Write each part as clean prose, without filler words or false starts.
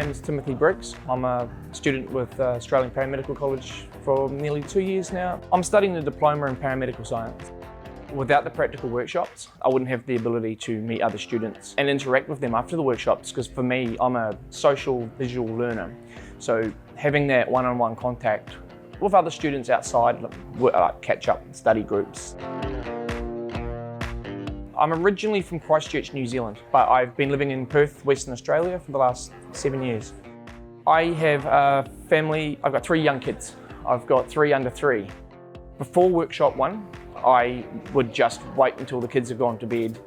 name is Timothy Briggs. I'm a student with Australian Paramedical College for nearly 2 years now. I'm studying the Diploma in Paramedical Science. Without the practical workshops, I wouldn't have the ability to meet other students and interact with them after the workshops, because for me, I'm a social visual learner. So having that one-on-one contact with other students outside, like catch-up study groups. I'm originally from Christchurch, New Zealand, but I've been living in Perth, Western Australia for the last 7 years. I have a family, I've got 3 young kids. I've got 3 under 3. Before workshop 1, I would just wait until the kids have gone to bed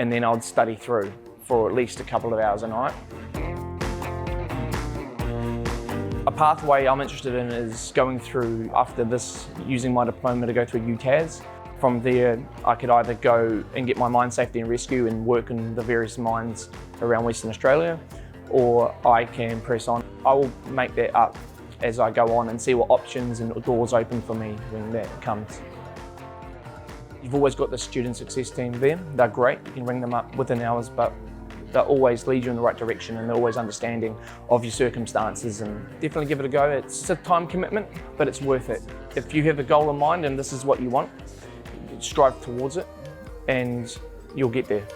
and then I'd study through for at least a couple of hours a night. A pathway I'm interested in is going through, after this, using my diploma to go through UTAS. From there, I could either go and get my mine safety and rescue and work in the various mines around Western Australia, or I can press on. I will make that up as I go on and see what options and doors open for me when that comes. You've always got the Student Success Team there. They're great, you can ring them up within hours, but they'll always lead you in the right direction and they're always understanding of your circumstances, and definitely give it a go. It's a time commitment, but it's worth it. If you have a goal in mind and this is what you want, strive towards it and you'll get there.